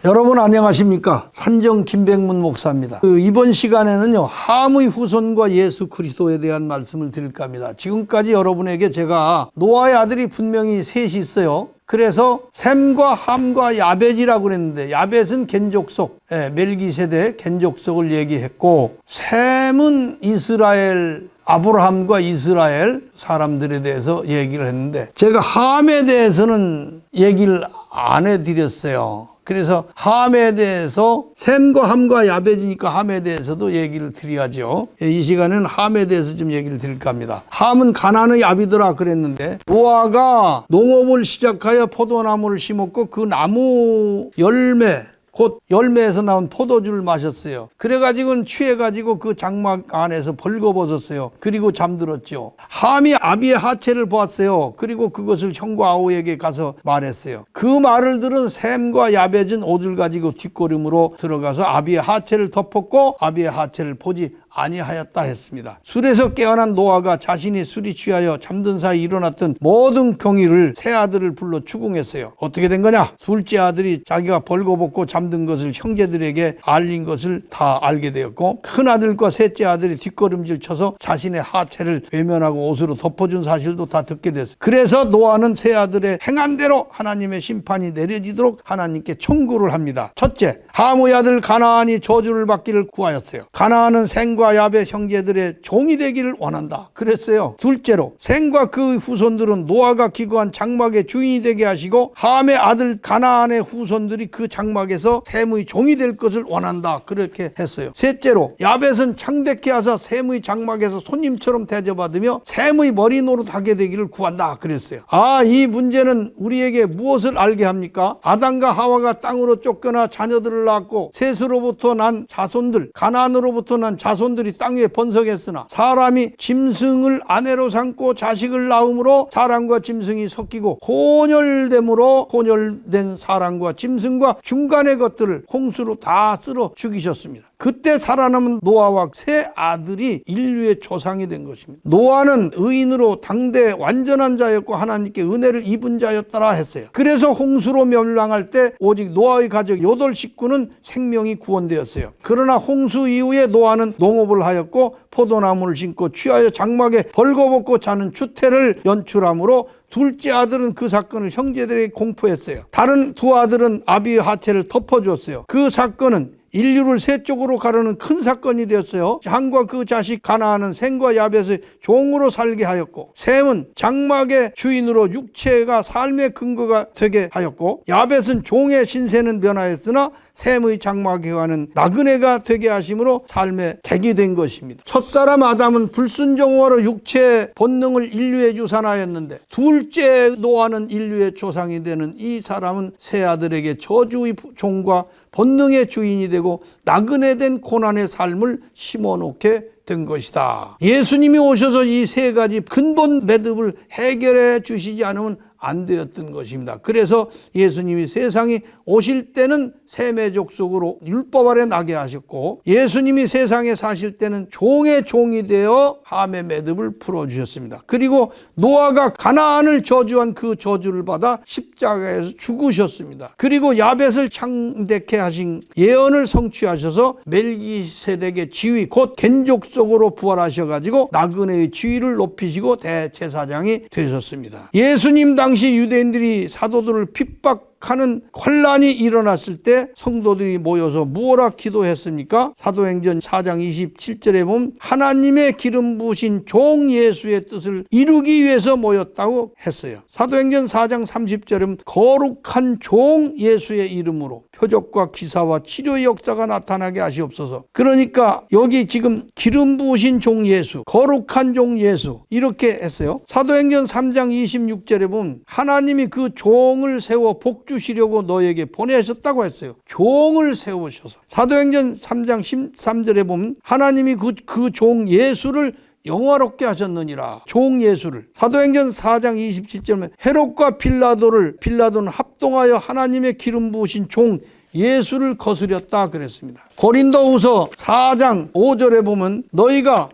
여러분 안녕하십니까? 산정 김백문 목사입니다. 이번 시간에는요, 함의 후손과 예수 그리스도에 대한 말씀을 드릴까 합니다. 지금까지 여러분에게 제가 노아의 아들이 분명히 셋이 있어요. 그래서 셈과 함과 야벳이라고 그랬는데, 야벳은 겐족속, 멜기세덱 겐족속을 얘기했고, 셈은 이스라엘, 아브라함과 이스라엘 사람들에 대해서 얘기를 했는데, 제가 함에 대해서는 얘기를 안 해드렸어요. 그래서 함에 대해서, 셈과 함과 야벳이니까 함에 대해서도 얘기를 드려야죠. 이 시간에는 함에 대해서 좀 얘기를 드릴까 합니다. 함은 가나안의 아비더라 그랬는데, 노아가 농업을 시작하여 포도나무를 심었고 그 나무 열매, 곧 열매에서 나온 포도주를 마셨어요. 그래가지고 취해가지고 그 장막 안에서 벌거벗었어요. 그리고 잠들었죠. 함이 아비의 하체를 보았어요. 그리고 그것을 형과 아우에게 가서 말했어요. 그 말을 들은 셈과 야벳은 옷을 가지고 뒷걸음으로 들어가서 아비의 하체를 덮었고 아비의 하체를 보지 아니하였다 했습니다. 술에서 깨어난 노아가 자신이 술이 취하여 잠든 사이 일어났던 모든 경위를 세 아들을 불러 추궁했어요. 어떻게 된 거냐? 둘째 아들이 자기가 벌거벗고 잠든 것을 형제들에게 알린 것을 다 알게 되었고, 큰 아들과 셋째 아들이 뒷걸음질 쳐서 자신의 하체를 외면하고 옷으로 덮어준 사실도 다 듣게 됐어요. 그래서 노아는 세 아들의 행한 대로 하나님의 심판이 내려지도록 하나님께 청구를 합니다. 첫째, 함의 아들 가나안이 저주를 받기를 구하였어요. 가나안은 생과 야벳 형제들의 종이 되기를 원한다 그랬어요. 둘째로, 셈과 그 후손들은 노아가 기거한 장막의 주인이 되게 하시고 함의 아들 가나안의 후손들이 그 장막에서 셈의 종이 될 것을 원한다 그렇게 했어요. 셋째로, 야벳은 창대케 하사 셈의 장막에서 손님처럼 대접받으며 셈의 머리 노릇하게 되기를 구한다 그랬어요. 이 문제는 우리에게 무엇을 알게 합니까? 아담과 하와가 땅으로 쫓겨나 자녀들을 낳았고 셋으로부터 난 자손들, 가나안으로부터 난 자손들이 땅 위에 번성했으나 사람이 짐승을 아내로 삼고 자식을 낳음으로 사람과 짐승이 섞이고 혼혈됨으로 혼혈된 사람과 짐승과 중간의 것들을 홍수로 다 쓸어 죽이셨습니다. 그때 살아남은 노아와 세 아들이 인류의 조상이 된 것입니다. 노아는 의인으로 당대 완전한 자였고 하나님께 은혜를 입은 자였더라 했어요. 그래서 홍수로 멸망할 때 오직 노아의 가족 8식구는 생명이 구원되었어요. 그러나 홍수 이후에 노아는 농업을 하였고 포도나무를 심고 취하여 장막에 벌거벗고 자는 추태를 연출함으로 둘째 아들은 그 사건을 형제들에게 공포했어요. 다른 두 아들은 아비의 하체를 덮어주었어요. 그 사건은 인류를 세 쪽으로 가르는 큰 사건이 되었어요. 함과 그 자식 가나안은 셈과 야벳의 종으로 살게 하였고, 셈은 장막의 주인으로 육체가 삶의 근거가 되게 하였고, 야벳은 종의 신세는 변하였으나 셈의 장막에 가는 나그네가 되게 하심으로 삶의 객이 된 것입니다. 첫사람 아담은 불순종으로 육체의 본능을 인류에 유산하였는데, 둘째 노아는 인류의 조상이 되는 이 사람은 세 아들에게 저주의 종과 본능의 주인이 되고 나그네 된 고난의 삶을 심어놓게 된 것이다. 예수님이 오셔서 이 세 가지 근본 매듭을 해결해 주시지 않으면 안 되었던 것입니다. 그래서 예수님이 세상에 오실 때는 셈의 족속으로 율법 아래 나게 하셨고, 예수님이 세상에 사실 때는 종의 종이 되어 함의 매듭을 풀어주셨습니다. 그리고 노아가 가나안을 저주한 그 저주를 받아 십자가에서 죽으셨습니다. 그리고 야벳을 창대케 하신 예언을 성취하셔서 멜기세덱의 지위, 곧 겐족속으로 부활하셔가지고 나그네의 지위를 높이시고 대제사장이 되셨습니다. 예수님 당시 유대인들이 사도들을 핍박하는 환란이 일어났을 때 성도들이 모여서 무엇라 기도했습니까? 사도행전 4장 27절에 보면 하나님의 기름 부으신 종 예수의 뜻을 이루기 위해서 모였다고 했어요. 사도행전 4장 30절에 보면 거룩한 종 예수의 이름으로 표적과 기사와 치료의 역사가 나타나게 하시옵소서. 그러니까 여기 지금 기름 부으신 종 예수, 거룩한 종 예수 이렇게 했어요. 사도행전 3장 26절에 보면 하나님이 그 종을 세워 복 주시려고 너에게 보내셨다고 했어요. 종을 세우셔서. 사도행전 3장 13절에 보면 하나님이 그 종 예수를 영화롭게 하셨느니라. 종 예수를. 사도행전 4장 27절에 헤롯과 빌라도는 합동하여 하나님의 기름 부으신 종 예수를 거스렸다 그랬습니다. 고린도후서 4장 5절에 보면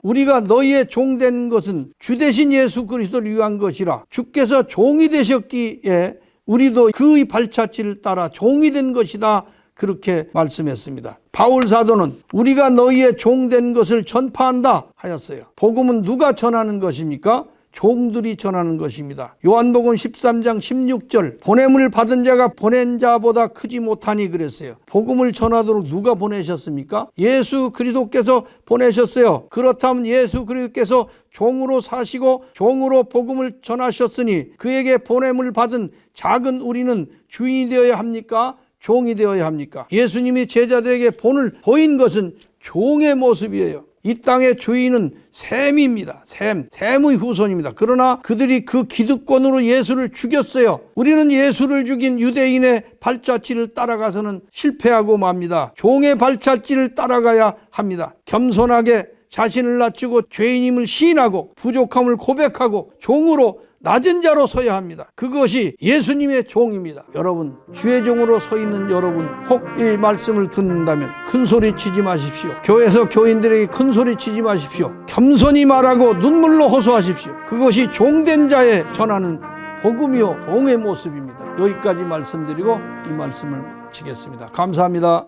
우리가 너희의 종된 것은 주 대신 예수 그리스도를 위한 것이라. 주께서 종이 되셨기에 우리도 그의 발자취를 따라 종이 된 것이다 그렇게 말씀했습니다. 바울 사도는 우리가 너희의 종된 것을 전파한다 하였어요. 복음은 누가 전하는 것입니까? 종들이 전하는 것입니다. 요한복음 13장 16절 보냄을 받은 자가 보낸 자보다 크지 못하니 그랬어요. 복음을 전하도록 누가 보내셨습니까? 예수 그리스도께서 보내셨어요. 그렇다면 예수 그리스도께서 종으로 사시고 종으로 복음을 전하셨으니 그에게 보냄을 받은 작은 우리는 주인이 되어야 합니까? 종이 되어야 합니까? 예수님이 제자들에게 본을 보인 것은 종의 모습이에요. 이 땅의 주인은 셈입니다. 셈의 후손입니다. 그러나 그들이 그 기득권으로 예수를 죽였어요. 우리는 예수를 죽인 유대인의 발자취를 따라가서는 실패하고 맙니다. 종의 발자취를 따라가야 합니다. 겸손하게 자신을 낮추고 죄인임을 시인하고 부족함을 고백하고 종으로 낮은 자로 서야 합니다. 그것이 예수님의 종입니다. 여러분, 주의 종으로 서 있는 여러분, 혹 이 말씀을 듣는다면 큰 소리 치지 마십시오. 교회에서 교인들에게 큰 소리 치지 마십시오. 겸손히 말하고 눈물로 호소하십시오. 그것이 종된 자에 전하는 복음이요 종의 모습입니다. 여기까지 말씀드리고 이 말씀을 마치겠습니다. 감사합니다.